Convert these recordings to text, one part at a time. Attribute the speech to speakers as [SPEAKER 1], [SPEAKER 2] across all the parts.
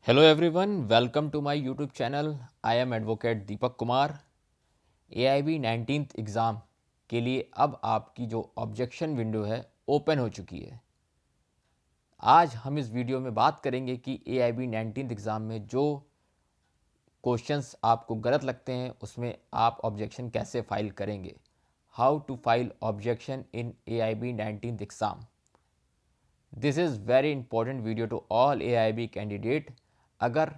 [SPEAKER 1] Hello everyone, welcome to my YouTube channel. I am advocate Deepak Kumar. AIB 19th exam के लिए अब आपकी जो ऑब्जेक्शन विंडो है ओपन हो चुकी है। आज हम इस वीडियो में बात करेंगे कि AIB 19th एग्ज़ाम में जो क्वेश्चंस आपको गलत लगते हैं उसमें आप ऑब्जेक्शन कैसे फाइल करेंगे। How to file objection in AIB 19th exam. This is very important video to all AIB candidate. अगर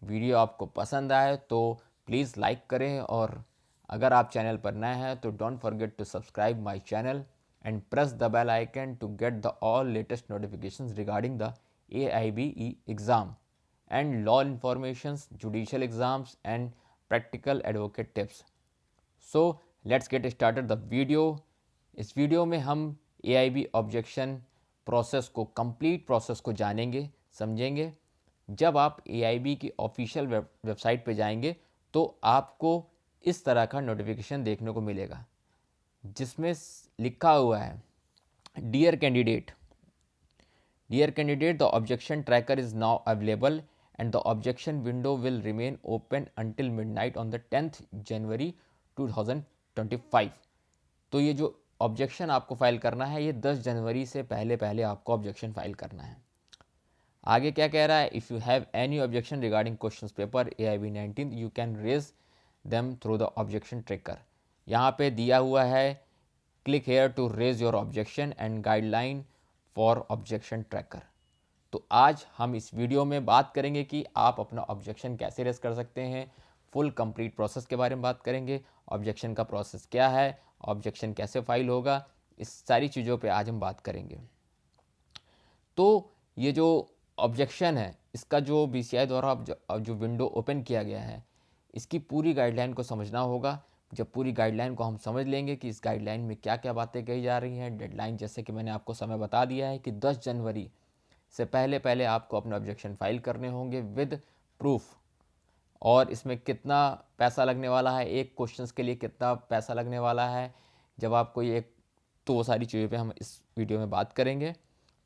[SPEAKER 1] वीडियो आपको पसंद आए तो प्लीज़ लाइक करें, और अगर आप चैनल पर नए हैं तो don't forget to subscribe my channel and press the bell icon to get the all latest notifications regarding the AIBE exam and law informations, judicial exams and practical advocate tips. So let's get started the video. इस video में हम AIB objection process को, complete process को जानेंगे, समझेंगे। जब आप AIB की ऑफिशियल वेबसाइट पे जाएंगे तो आपको इस तरह का नोटिफिकेशन देखने को मिलेगा जिसमें लिखा हुआ है, dear candidate, the objection tracker is now available and the objection window will remain open until midnight on the 10th January 2025। तो ये जो ऑब्जेक्शन आपको फाइल करना है, ये 10 जनवरी से पहले पहले आपको ऑब्जेक्शन फाइल करना है। आगे क्या कह रहा है, if you have any objection regarding question paper AIB 19 you can raise them through the objection tracker. यहाँ पे दिया हुआ है, click here to raise your objection and guideline for objection tracker. तो आज हम इस वीडियो में बात करेंगे कि आप अपना ऑब्जेक्शन कैसे रेज कर सकते हैं। फुल कंप्लीट प्रोसेस के बारे में बात करेंगे, ऑब्जेक्शन का प्रोसेस क्या है, ऑब्जेक्शन कैसे फाइल होगा, इस सारी चीज़ों पे आज हम बात करेंगे। तो ये जो ऑब्जेक्शन है, इसका जो BCI द्वारा जो विंडो ओपन किया गया है, इसकी पूरी गाइडलाइन को समझना होगा। जब पूरी गाइडलाइन को हम समझ लेंगे कि इस गाइडलाइन में क्या क्या बातें कही जा रही हैं, डेडलाइन जैसे कि मैंने आपको समय बता दिया है कि 10 जनवरी से पहले पहले आपको अपने ऑब्जेक्शन फाइल करने होंगे विद प्रूफ। और इसमें कितना पैसा लगने वाला है, एक क्वेश्चंस के लिए कितना पैसा लगने वाला है, जब आपको ये, तो वो सारी चीज़ों पे हम इस वीडियो में बात करेंगे।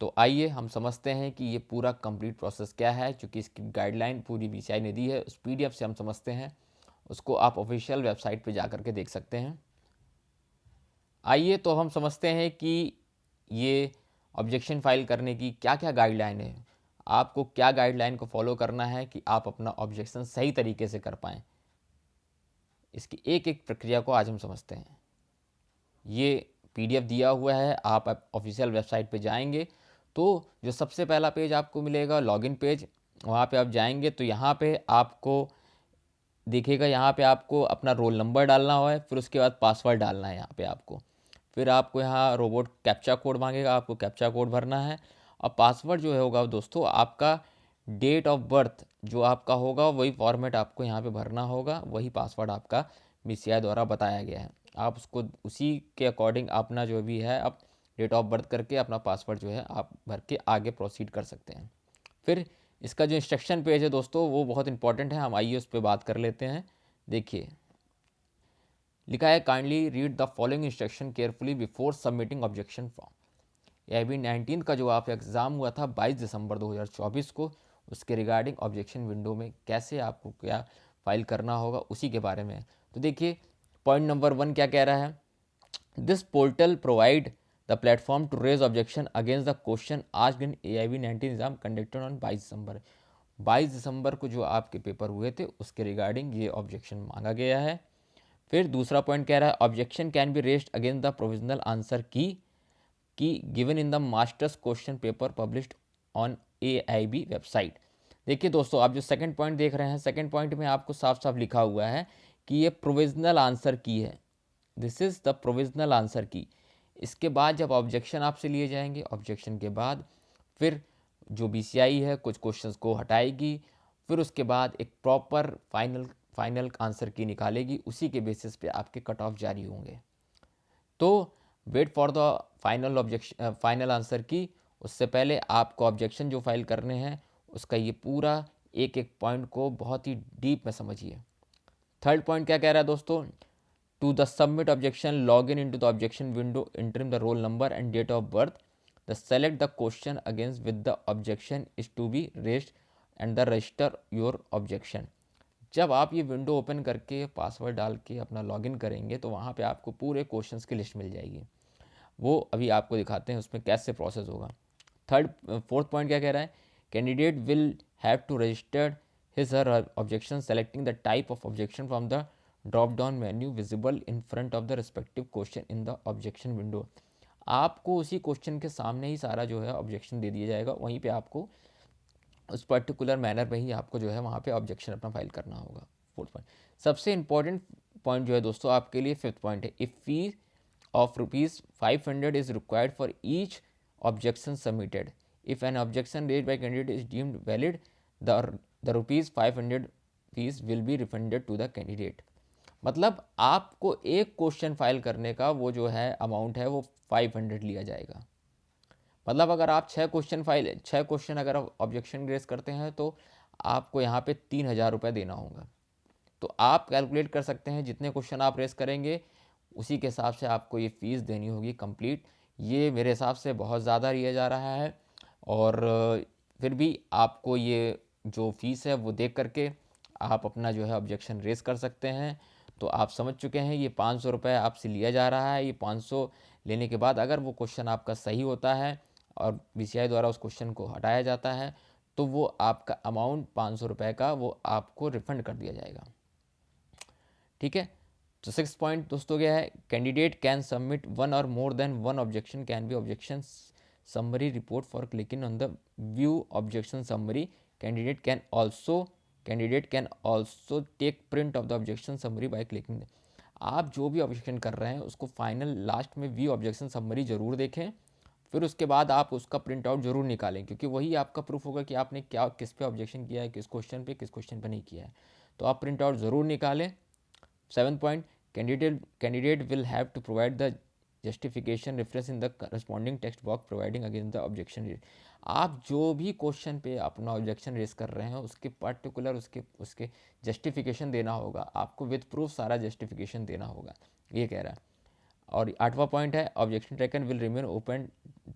[SPEAKER 1] तो आइए हम समझते हैं कि ये पूरा कंप्लीट प्रोसेस क्या है। चूँकि इसकी गाइडलाइन पूरी BCI ने दी है, उस PDF से हम समझते हैं, उसको आप ऑफिशियल वेबसाइट पे जा कर के देख सकते हैं। आइए तो हम समझते हैं कि ये ऑब्जेक्शन फाइल करने की क्या क्या गाइडलाइन है, आपको क्या गाइडलाइन को फॉलो करना है कि आप अपना ऑब्जेक्शन सही तरीके से कर पाएँ। इसकी एक एक प्रक्रिया को आज हम समझते हैं। ये PDF दिया हुआ है, आप ऑफिशियल वेबसाइट पे जाएंगे तो जो सबसे पहला पेज आपको मिलेगा, लॉगिन पेज, वहाँ पे आप जाएंगे तो यहाँ पे आपको दिखेगा, यहाँ पे आपको अपना रोल नंबर डालना है, फिर उसके बाद पासवर्ड डालना है यहाँ पे आपको। फिर आपको यहाँ रोबोट कैप्चा कोड मांगेगा, आपको कैप्चा कोड भरना है। और पासवर्ड जो होगा दोस्तों, आपका डेट ऑफ बर्थ जो आपका होगा वही फॉर्मेट आपको यहाँ पे भरना होगा, वही पासवर्ड आपका BCI द्वारा बताया गया है। आप उसको उसी के अकॉर्डिंग अपना जो भी है, आप डेट ऑफ बर्थ करके अपना पासवर्ड जो है आप भर के आगे प्रोसीड कर सकते हैं। फिर इसका जो इंस्ट्रक्शन पेज है दोस्तों, वो बहुत इंपॉर्टेंट है, हम आइए उस पर बात कर लेते हैं। देखिए लिखा है, kindly read the following instruction carefully before submitting objection form. AIB 19 का जो आप एग्ज़ाम हुआ था 22 दिसंबर 2024 को, उसके रिगार्डिंग ऑब्जेक्शन विंडो में कैसे आपको क्या फाइल करना होगा उसी के बारे में। तो देखिए पॉइंट नंबर 1 क्या कह रहा है, this portal provide the platform to raise objection against the question asked in AIB 19 exam conducted on 22 December. 22 दिसंबर को जो आपके पेपर हुए थे उसके रिगार्डिंग ये ऑब्जेक्शन मांगा गया है। फिर दूसरा पॉइंट कह रहा है, objection can be raised against the provisional answer key given in the masters question paper published on AIB website. देखिए दोस्तों, आप जो सेकंड पॉइंट देख रहे हैं, सेकंड पॉइंट में आपको साफ साफ लिखा हुआ है कि ये प्रोविजनल आंसर की है, this is the provisional answer की। इसके बाद जब ऑब्जेक्शन आपसे लिए जाएंगे, ऑब्जेक्शन के बाद फिर जो BCI है कुछ क्वेश्चंस को हटाएगी, फिर उसके बाद एक प्रॉपर फाइनल आंसर की निकालेगी, उसी के बेसिस पे आपके कट ऑफ जारी होंगे। तो wait for the final answer key, उससे पहले आपको ऑब्जेक्शन जो फाइल करने हैं उसका ये पूरा एक एक पॉइंट को बहुत ही डीप में समझिए। थर्ड पॉइंट क्या कह रहा है दोस्तों, to the submit objection log in to the objection window, enter the roll number and date of birth, the select the question against with the objection is to be raised and the register your objection. जब आप ये window open करके password डाल के अपना login करेंगे तो वहाँ पे आपको पूरे क्वेश्चंस की लिस्ट मिल जाएगी। वो अभी आपको दिखाते हैं उसमें कैसे प्रोसेस होगा। फोर्थ पॉइंट क्या कह रहा है, candidate will have to register his or her objection selecting the type of objection from the drop down menu visible in front of the respective question in the objection window। आपको उसी question के सामने ही सारा जो है objection दे दिया जाएगा, वहीं पे आपको उस पर्टिकुलर मैनर में ही आपको जो है वहाँ पे ऑब्जेक्शन अपना फाइल करना होगा। Fourth point. सबसे इंपॉर्टेंट पॉइंट जो है दोस्तों आपके लिए फिफ्थ पॉइंट है, if fee of rupees 500 is required for each objection submitted. If an objection raised by candidate is deemed valid, the rupees 500 fees will be refunded to the candidate। मतलब आपको एक question file करने का वो जो है amount है वो 500 लिया जाएगा। मतलब अगर आप 6 क्वेश्चन अगर ऑब्जेक्शन रेज करते हैं तो आपको यहाँ पे 3,000 रुपये देना होगा। तो आप कैलकुलेट कर सकते हैं जितने क्वेश्चन आप रेस करेंगे उसी के हिसाब से आपको ये फ़ीस देनी होगी कंप्लीट। ये मेरे हिसाब से बहुत ज़्यादा लिया जा रहा है, और फिर भी आपको ये जो फ़ीस है वो देख करके आप अपना जो है ऑब्जेक्शन रेस कर सकते हैं। तो आप समझ चुके हैं ये 500 रुपये आपसे लिया जा रहा है। ये 500 लेने के बाद अगर वो क्वेश्चन आपका सही होता है और बीसीआई द्वारा उस क्वेश्चन को हटाया जाता है तो वो आपका अमाउंट 500 रुपये का वो आपको रिफ़ंड कर दिया जाएगा। ठीक है। तो सिक्स पॉइंट दोस्तों क्या है, candidate can submit one or more than one objection can be objection summary report for clicking on the view objection summary. Candidate can also take print of the objection summary by clicking. आप जो भी objection कर रहे हैं उसको final last में view objection summary जरूर देखें, फिर उसके बाद आप उसका प्रिंट आउट जरूर निकालें, क्योंकि वही आपका प्रूफ होगा कि आपने क्या किस पे ऑब्जेक्शन किया है, किस क्वेश्चन पे नहीं किया है। तो आप प्रिंट आउट ज़रूर निकालें। Seven point, candidate will have to provide the justification reference in the corresponding text box providing against the objection। आप जो भी क्वेश्चन पे अपना ऑब्जेक्शन रेस कर रहे हैं उसके पर्टिकुलर उसके जस्टिफिकेशन देना होगा, आपको विद प्रूफ सारा जस्टिफिकेशन देना होगा, ये कह रहा है। और आठवां पॉइंट है, objection tracker will remain open.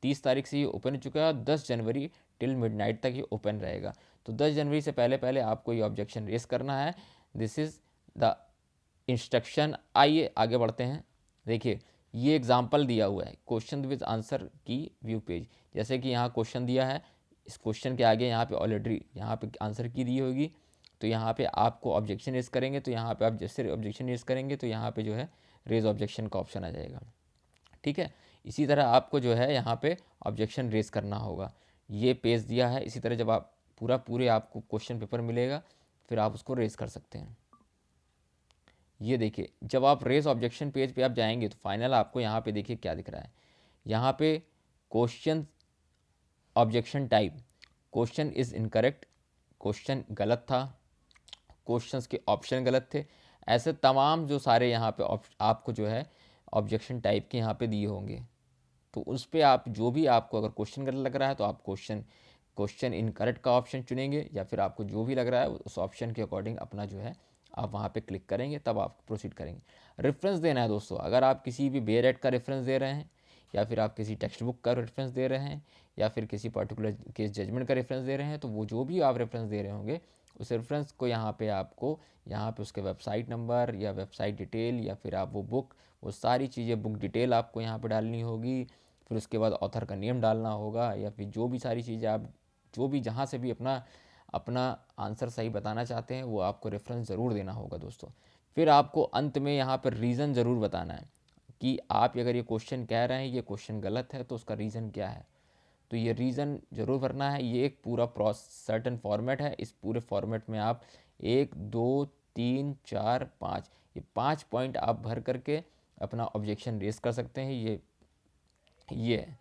[SPEAKER 1] 30 तारीख से ये ओपन हो चुका है और 10 जनवरी टिल मिडनाइट तक ये ओपन रहेगा। तो 10 जनवरी से पहले आपको ये ऑब्जेक्शन रेस करना है। This is the instruction. आइए आगे बढ़ते हैं। देखिए ये एग्जाम्पल दिया हुआ है क्वेश्चन विद आंसर की व्यू पेज। जैसे कि यहाँ क्वेश्चन दिया है, इस क्वेश्चन के आगे यहाँ पे ऑलरेडी यहाँ पे आंसर की दी होगी, तो यहाँ पे आपको ऑब्जेक्शन रेज करेंगे तो यहाँ पे आप जैसे ऑब्जेक्शन रेज करेंगे तो यहाँ पे जो है रेज ऑब्जेक्शन का ऑप्शन आ जाएगा। ठीक है। इसी तरह आपको जो है यहाँ पे ऑब्जेक्शन रेज करना होगा, ये पेज दिया है। इसी तरह जब आप पूरे आपको क्वेश्चन पेपर मिलेगा फिर आप उसको रेज कर सकते हैं। ये देखिए जब आप रेज ऑब्जेक्शन पेज पे आप जाएंगे तो फाइनल आपको यहाँ पे देखिए क्या दिख रहा है, यहाँ पे question objection type, question is incorrect, question गलत था, क्वेश्चंस के ऑप्शन गलत थे, ऐसे तमाम जो सारे यहाँ पे आपको जो है ऑब्जेक्शन टाइप के यहाँ पे दिए होंगे। तो उस पर आप जो भी आपको अगर क्वेश्चन गलत लग रहा है तो आप क्वेश्चन इनकरेक्ट का ऑप्शन चुनेंगे, या फिर आपको जो भी लग रहा है उस ऑप्शन के अकॉर्डिंग अपना जो है आप वहाँ पे क्लिक करेंगे, तब आप प्रोसीड करेंगे। रेफरेंस देना है दोस्तों, अगर आप किसी भी बेरेट का रेफरेंस दे रहे हैं, या फिर आप किसी टेक्स्ट बुक का रेफरेंस दे रहे हैं, या फिर किसी पर्टिकुलर केस जजमेंट का रेफरेंस दे रहे हैं, तो वो जो भी आप रेफरेंस दे रहे होंगे उस रेफरेंस को यहाँ पे आपको उसके वेबसाइट नंबर या वेबसाइट डिटेल या फिर आप वो बुक, वो सारी चीज़ें बुक डिटेल आपको यहाँ पे डालनी होगी। फिर उसके बाद ऑथर का नेम डालना होगा, या फिर जो भी सारी चीज़ें आप जो भी जहाँ से भी अपना आंसर सही बताना चाहते हैं वो आपको रेफरेंस ज़रूर देना होगा दोस्तों। फिर आपको अंत में यहाँ पर रीज़न ज़रूर बताना है कि आप अगर ये क्वेश्चन कह रहे हैं ये क्वेश्चन गलत है तो उसका रीज़न क्या है, तो ये रीज़न ज़रूर भरना है। ये एक पूरा सर्टन फॉर्मेट है, इस पूरे फॉर्मेट में आप 1 2 3 4 5 ये 5 पॉइंट आप भर करके अपना ऑब्जेक्शन रेस कर सकते हैं। ये है।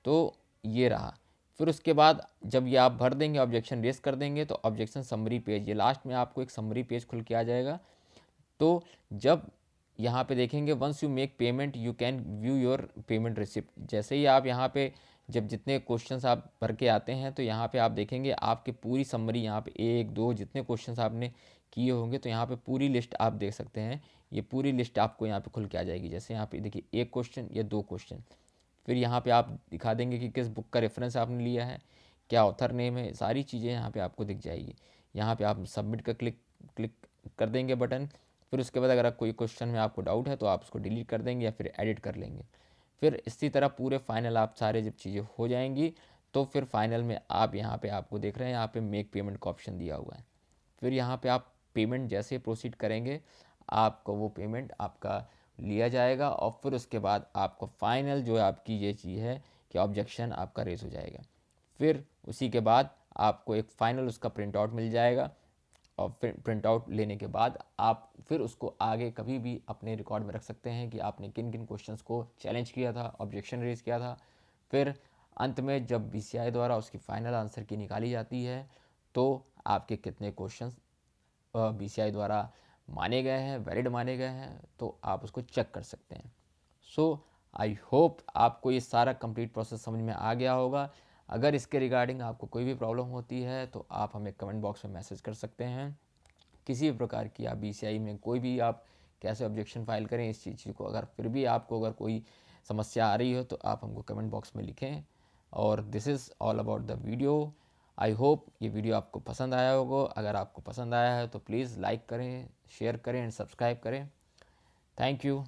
[SPEAKER 1] तो ये रहा। फिर उसके बाद जब ये आप भर देंगे ऑब्जेक्शन रेस कर देंगे तो ऑब्जेक्शन समरी पेज, ये लास्ट में आपको एक समरी पेज खुल के आ जाएगा। तो जब यहाँ पे देखेंगे once you make payment you can view your payment receipt, जैसे ही आप यहाँ पे जब जितने क्वेश्चंस आप भर के आते हैं तो यहाँ पे आप देखेंगे आपकी पूरी समरी, यहाँ पे 1 2 जितने क्वेश्चंस आपने किए होंगे तो यहाँ पे पूरी लिस्ट आप देख सकते हैं। ये पूरी लिस्ट आपको यहाँ पे खुल के आ जाएगी। जैसे यहाँ पे देखिए 1 क्वेश्चन या 2 क्वेश्चन, फिर यहाँ पे आप दिखा देंगे कि किस बुक का रेफरेंस आपने लिया है, क्या ऑथर नेम है, सारी चीज़ें यहाँ पे आपको दिख जाएगी। यहाँ पे आप सबमिट का क्लिक कर देंगे बटन। फिर उसके बाद अगर कोई क्वेश्चन में आपको डाउट है तो आप उसको डिलीट कर देंगे या फिर एडिट कर लेंगे। फिर इसी तरह पूरे फाइनल आप सारे जब चीज़ें हो जाएंगी तो फिर फाइनल में आप यहाँ पे आपको देख रहे हैं यहाँ पे मेक पेमेंट का ऑप्शन दिया हुआ है। फिर यहाँ पे आप पेमेंट जैसे प्रोसीड करेंगे आपको वो पेमेंट आपका लिया जाएगा और फिर उसके बाद आपको फाइनल जो आपकी ये चीज़ है कि ऑब्जेक्शन आपका रेज हो जाएगा। फिर उसी के बाद आपको एक फ़ाइनल उसका प्रिंट आउट मिल जाएगा और फिर प्रिंट आउट लेने के बाद आप फिर उसको आगे कभी भी अपने रिकॉर्ड में रख सकते हैं कि आपने किन किन क्वेश्चंस को चैलेंज किया था, ऑब्जेक्शन रेज किया था। फिर अंत में जब बीसीआई द्वारा उसकी फ़ाइनल आंसर की निकाली जाती है तो आपके कितने क्वेश्चंस बीसीआई द्वारा माने गए हैं, वैलिड माने गए हैं, तो आप उसको चेक कर सकते हैं। सो आई होप आपको ये सारा कंप्लीट प्रोसेस समझ में आ गया होगा। अगर इसके रिगार्डिंग आपको कोई भी प्रॉब्लम होती है तो आप हमें कमेंट बॉक्स में मैसेज कर सकते हैं। किसी भी प्रकार की आप बीसीआई में कोई भी आप कैसे ऑब्जेक्शन फाइल करें इस चीज़ को, अगर फिर भी आपको अगर कोई समस्या आ रही हो तो आप हमको कमेंट बॉक्स में लिखें। और this is all about the video. I hope ये वीडियो आपको पसंद आया होगा। अगर आपको पसंद आया है तो प्लीज़ लाइक करें, शेयर करें एंड सब्सक्राइब करें। Thank you.